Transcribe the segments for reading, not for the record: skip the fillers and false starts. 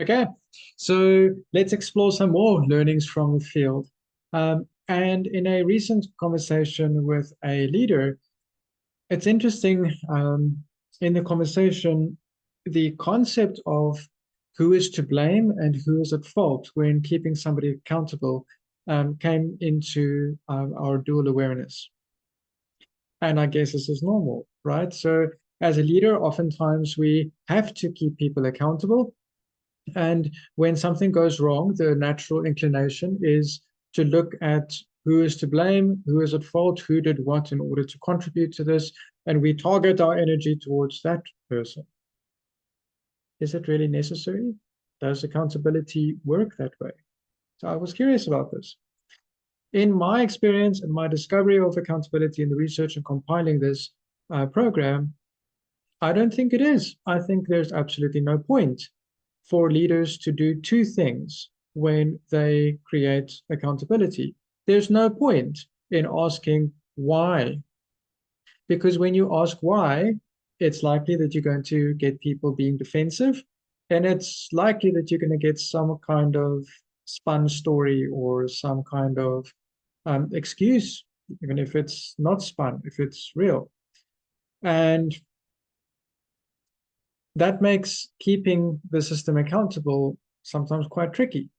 Okay, so let's explore some more learnings from the field. And in a recent conversation with a leader, it's interesting in the conversation, the concept of who is to blame and who is at fault when keeping somebody accountable came into our dual awareness. And I guess this is normal, right? So as a leader, oftentimes we have to keep people accountable. And when something goes wrong, the natural inclination is to look at who is to blame, who is at fault, who did what in order to contribute to this, and we target our energy towards that person. Is it really necessary? Does accountability work that way? So I was curious about this. In my experience and my discovery of accountability in the research and compiling this program, I don't think it is. I think there's absolutely no point for leaders to do two things when they create accountability. There's no point in asking why, because when you ask why, it's likely that you're going to get people being defensive, and it's likely that you're going to get some kind of spun story or some kind of excuse, even if it's not spun, if it's real. And that makes keeping the system accountable sometimes quite tricky.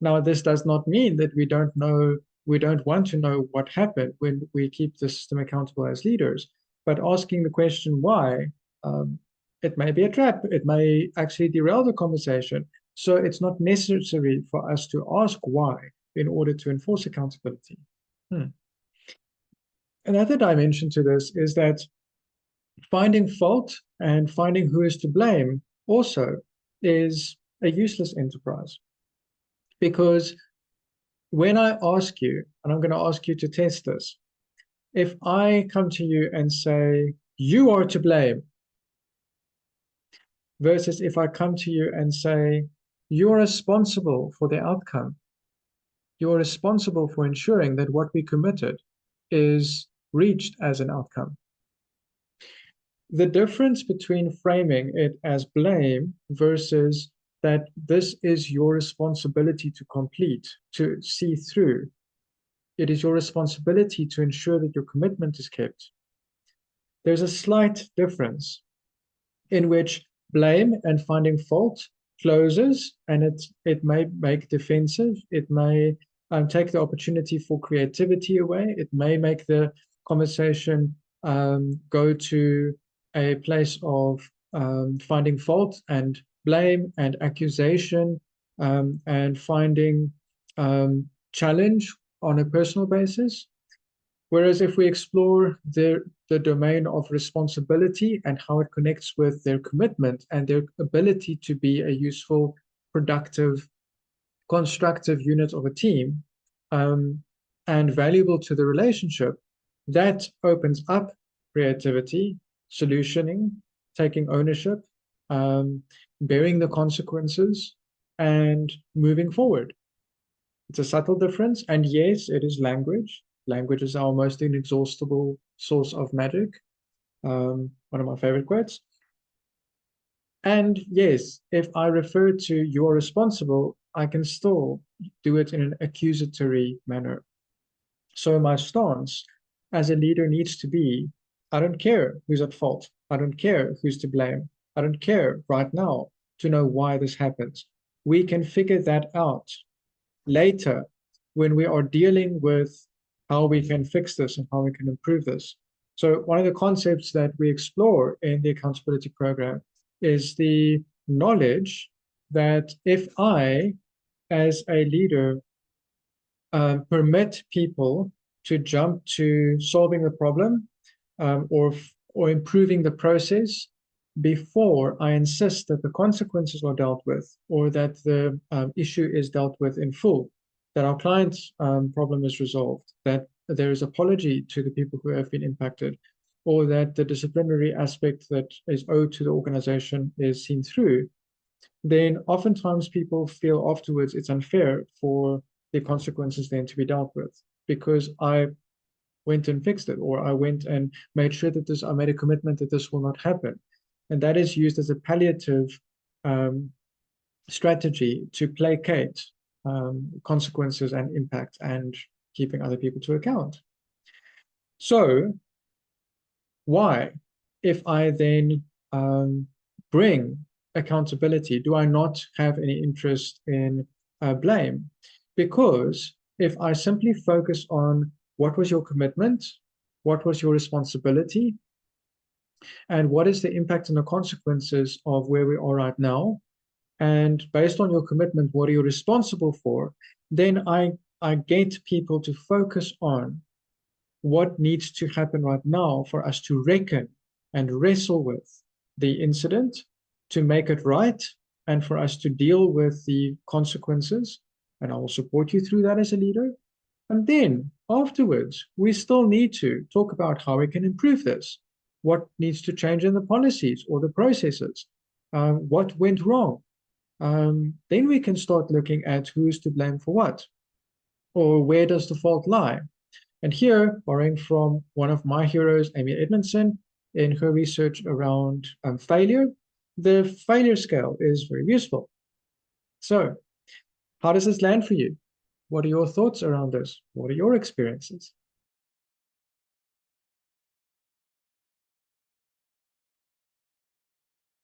Now, this does not mean that we don't want to know what happened when we keep the system accountable as leaders, but asking the question why, um, it may be a trap. It may actually derail the conversation. So it's not necessary for us to ask why in order to enforce accountability. Hmm. Another dimension to this is that finding fault and finding who is to blame also is a useless enterprise because when I ask you, and I'm going to ask you to test this, if I come to you and say, you are to blame, versus if I come to you and say, you're responsible for the outcome, you're responsible for ensuring that what we committed is reached as an outcome. The difference between framing it as blame versus that this is your responsibility to complete, to see through, it is your responsibility to ensure that your commitment is kept. There's a slight difference in which blame and finding fault closes, and it may make defensive. It may take the opportunity for creativity away. It may make the conversation go to a place of finding fault and blame and accusation and finding challenge on a personal basis. Whereas if we explore the domain of responsibility and how it connects with their commitment and their ability to be a useful, productive, constructive unit of a team um, and valuable to the relationship, that opens up creativity, solutioning, taking ownership, um, bearing the consequences, and moving forward. It's a subtle difference. And yes, it is language. Language is our most inexhaustible source of magic. One of my favorite quotes. And yes, if I refer to you're responsible, I can still do it in an accusatory manner. So my stance as a leader needs to be, I don't care who's at fault. I don't care who's to blame. I don't care right now to know why this happens. We can figure that out later when we are dealing with how we can fix this and how we can improve this. So one of the concepts that we explore in the accountability program is the knowledge that if I, as a leader, permit people to jump to solving the problem or improving the process before I insist that the consequences are dealt with or that the issue is dealt with in full, that our client's problem is resolved, that there is apology to the people who have been impacted, or that the disciplinary aspect that is owed to the organization is seen through, then oftentimes people feel afterwards it's unfair for the consequences then to be dealt with because I went and fixed it, or I went and made sure that I made a commitment that this will not happen. And that is used as a palliative um, strategy to placate consequences and impact and keeping other people to account. So why, if I then bring accountability, do I not have any interest in blame? Because if I simply focus on what was your commitment, what was your responsibility, and what is the impact and the consequences of where we are right now, and based on your commitment, what are you responsible for, then I get people to focus on what needs to happen right now for us to reckon and wrestle with the incident, to make it right, and for us to deal with the consequences. And I will support you through that as a leader. And then afterwards, we still need to talk about how we can improve this. What needs to change in the policies or the processes? What went wrong? Then we can start looking at who's to blame for what, or where does the fault lie. And here, borrowing from one of my heroes, Amy Edmondson, in her research around failure, the failure scale is very useful. So, how does this land for you? What are your thoughts around this? What are your experiences?